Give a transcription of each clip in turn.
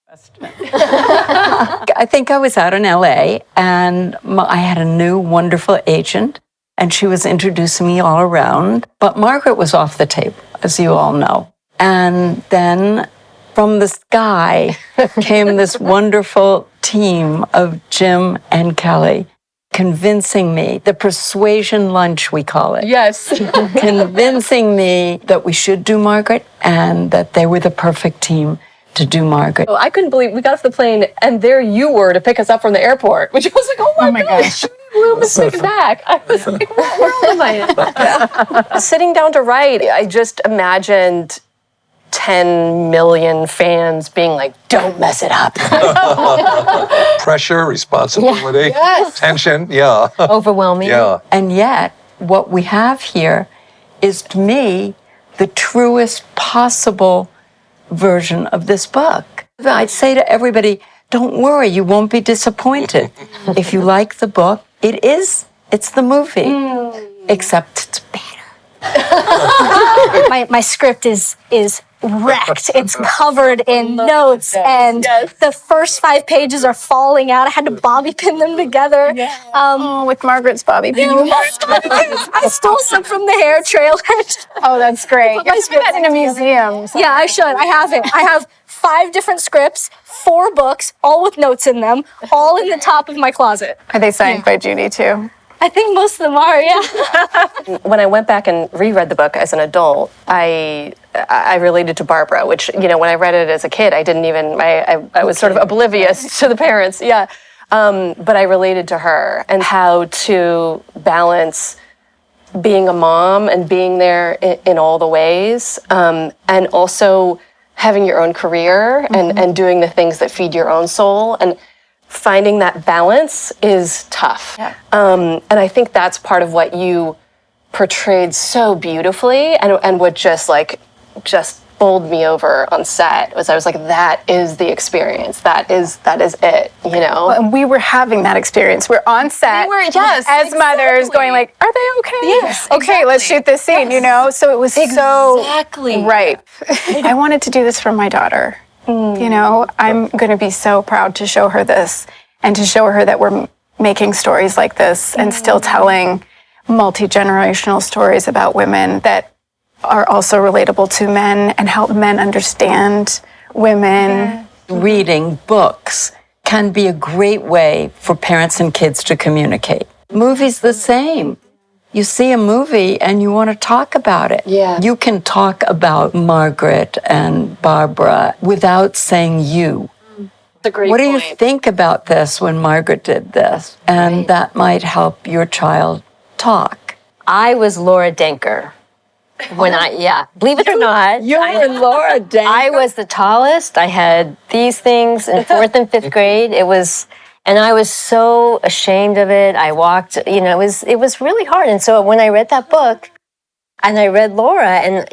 I think I was out in LA and I had a new wonderful agent and she was introducing me all around. But Margaret was off the table, as you all know. And then from the sky came this wonderful team of Jim and Kelly convincing me, the persuasion lunch we call it. Yes. Convincing me that we should do Margaret and that they were the perfect team to do Margaret. I couldn't believe we got off the plane and there you were to pick us up from the airport, which was like, oh my gosh, Judy Blume is coming back. I was like, what world am I in? Sitting down to write, I just imagined 10 million fans being like, don't mess it up. Pressure, responsibility, tension, Overwhelming. Yeah. And yet, what we have here is, to me, the truest possible version of this book. I'd say to everybody, don't worry, you won't be disappointed. If you like the book, it's the movie, except it's better. My script is wrecked. It's covered in notes, and the first 5 pages are falling out. I had to bobby pin them together. With Margaret's bobby pin. I stole some from the hair trailer. Oh, that's great. You have to put that in a museum. Yeah, I should. I have it. I have 5 different scripts, 4 books, all with notes in them, all in the top of my closet. Are they signed by Judy too? I think most of them are, yeah. When I went back and reread the book as an adult, I related to Barbara, which, when I read it as a kid, I didn't even, I was sort of oblivious to the parents, but I related to her and how to balance being a mom and being there in all the ways, and also having your own career and doing the things that feed your own soul. And finding that balance is tough. Yeah. And I think that's part of what you portrayed so beautifully and what just bowled me over on set was I was like, that is the experience. That is it, Well, and we were having that experience. We're on set as mothers going like, are they okay? Yes, okay, let's shoot this scene, So it was so right. I wanted to do this for my daughter. I'm going to be so proud to show her this and to show her that we're making stories like this and still telling multi-generational stories about women that are also relatable to men and help men understand women. Reading books can be a great way for parents and kids to communicate. Movies the same. You see a movie and you want to talk about it. Yeah. You can talk about Margaret and Barbara without saying you. That's a great What do point. you think about this when Margaret did this? And that might help your child talk. I was Laura Denker. Believe it or not. You were Laura Denker. I was the tallest. I had these things in 4th and 5th grade. And I was so ashamed of it. I walked, it was really hard. And so when I read that book and I read Laura, and,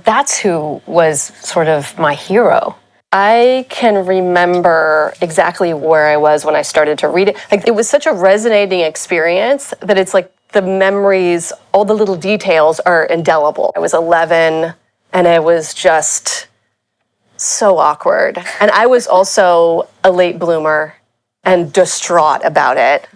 that's who was sort of my hero. I can remember exactly where I was when I started to read it. Like, it was such a resonating experience that it's like the memories, all the little details are indelible. I was 11 and it was just so awkward. And I was also a late bloomer and distraught about it.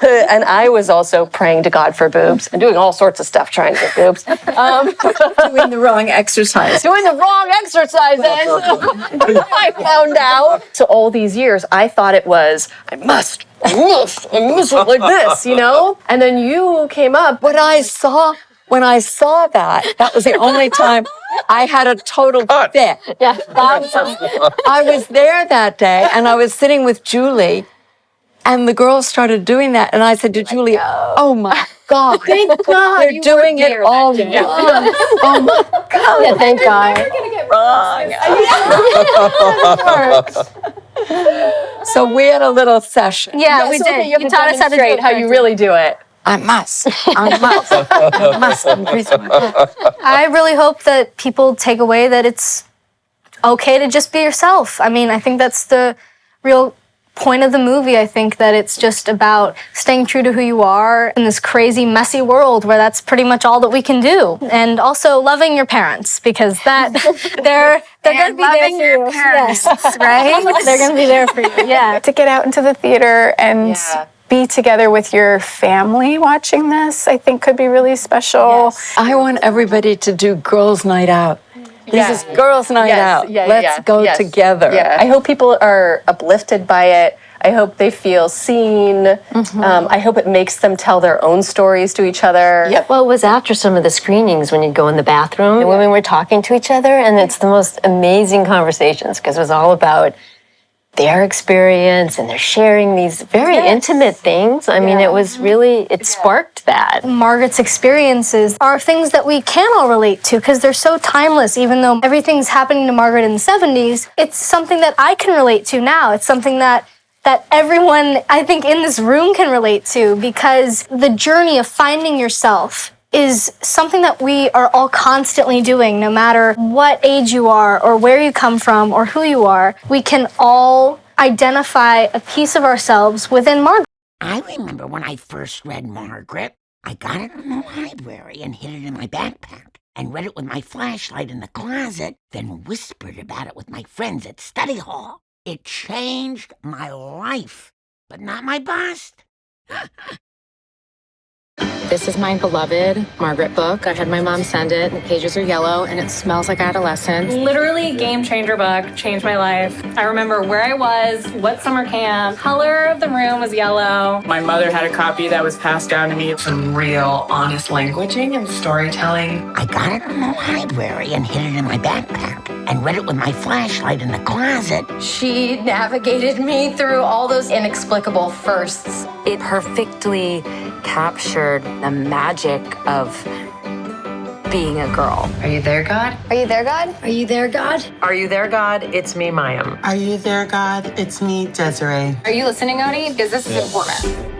And I was also praying to God for boobs and doing all sorts of stuff trying to get boobs. doing the wrong exercise. Doing the wrong exercises, I found out. So all these years, I thought it was, I must look like this, And then you came up. When I saw that was the only time I had a total fit. Yeah. I was there that day and I was sitting with Julie and the girls started doing that and I said to Julie, oh my God. Thank God They're doing it all wrong. Oh my God. Yeah, thank God. So we had a little session. Yeah, we did. You taught us how to demonstrate how you really do it. I must. I really hope that people take away that it's okay to just be yourself. I mean, I think that's the real point of the movie. I think that it's just about staying true to who you are in this crazy, messy world where that's pretty much all that we can do. And also loving your parents, because that they're going to be there for you. Yes, right? They're going to be there for you. Yeah. To get out into the theater and be together with your family watching this, I think could be really special. I want everybody to do girls' night out. This is girls' night out. Let's go together. Yeah. I hope people are uplifted by it. I hope they feel seen. I hope it makes them tell their own stories to each other. Yep. Well, it was after some of the screenings when you'd go in the bathroom and women were talking to each other, and it's the most amazing conversations because it was all about their experience and they're sharing these very intimate things. I mean, it was really, it sparked that. Margaret's experiences are things that we can all relate to because they're so timeless. Even though everything's happening to Margaret in the 70s, it's something that I can relate to now. It's something that everyone, I think, in this room can relate to, because the journey of finding yourself is something that we are all constantly doing, no matter what age you are or where you come from or who you are. We can all identify a piece of ourselves within Margaret. I remember when I first read Margaret, I got it in the library and hid it in my backpack and read it with my flashlight in the closet, then whispered about it with my friends at study hall. It changed my life, but not my bust. This is my beloved Margaret book. I had my mom send it. The pages are yellow and it smells like adolescence. Literally game changer book, changed my life. I remember where I was, what summer camp, color of the room was yellow. My mother had a copy that was passed down to me. Some real honest languaging and storytelling. I got it in the library and hid it in my backpack and read it with my flashlight in the closet. She navigated me through all those inexplicable firsts. It perfectly captured the magic of being a girl. Are you there, God? Are you there, God? Are you there, God? Are you there, God? It's me, Mayim. Are you there, God? It's me, Desiree. Are you listening, Odie? Because this is important.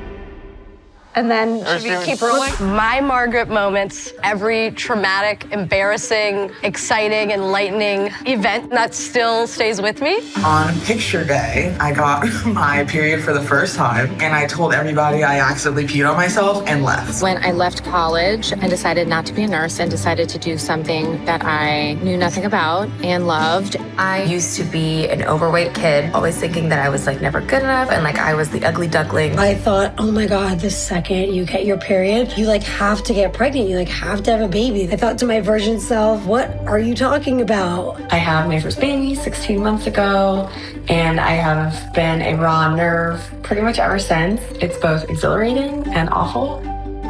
And then should we keep rolling? My Margaret moments, every traumatic, embarrassing, exciting, enlightening event that still stays with me. On picture day, I got my period for the first time, and I told everybody I accidentally peed on myself and left. When I left college, I decided not to be a nurse and decided to do something that I knew nothing about and loved. I used to be an overweight kid, always thinking that I was never good enough and I was the ugly duckling. I thought, oh my God, the second you get your period, you have to get pregnant. You have to have a baby. I thought to my virgin self, what are you talking about? I had my first baby 16 months ago, and I have been a raw nerve pretty much ever since. It's both exhilarating and awful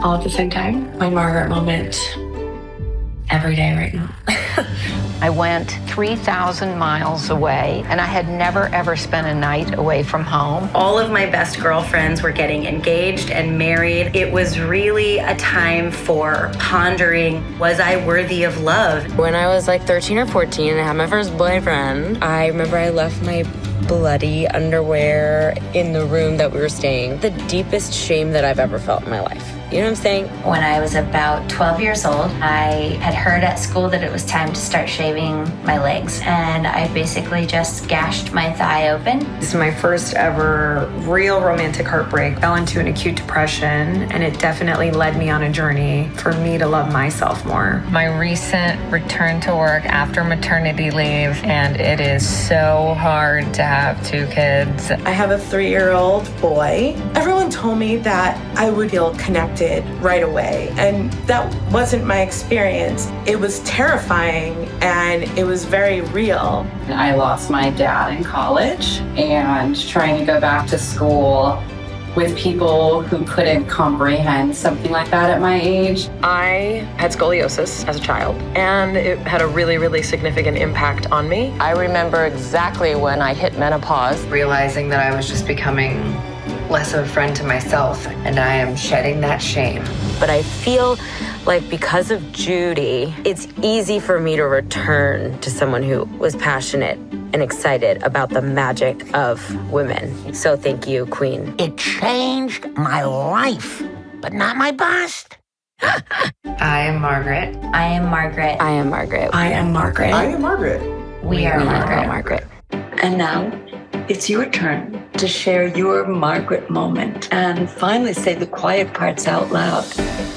all at the same time. My Margaret moment every day right now. I went 3,000 miles away, and I had never, ever spent a night away from home. All of my best girlfriends were getting engaged and married. It was really a time for pondering, was I worthy of love? When I was 13 or 14 and I had my first boyfriend, I remember I left my bloody underwear in the room that we were staying. The deepest shame that I've ever felt in my life. You know what I'm saying? When I was about 12 years old, I had heard at school that it was time to start shaving my legs, and I basically just gashed my thigh open. This is my first ever real romantic heartbreak. I fell into an acute depression, and it definitely led me on a journey for me to love myself more. My recent return to work after maternity leave, and it is so hard to have 2 kids. I have a 3-year-old boy. Everyone told me that I would feel connected right away, and that wasn't my experience. It was terrifying and it was very real. I lost my dad in college, and trying to go back to school with people who couldn't comprehend something like that at my age. I had scoliosis as a child, and it had a really, really significant impact on me. I remember exactly when I hit menopause, realizing that I was just becoming less of a friend to myself, and I am shedding that shame. But I feel like because of Judy, it's easy for me to return to someone who was passionate and excited about the magic of women. So thank you, Queen. It changed my life, but not my bust. I am Margaret. I am Margaret. I am Margaret. I am Margaret. I am Margaret. We are Margaret. Margaret. And now it's your turn to share your Margaret moment and finally say the quiet parts out loud.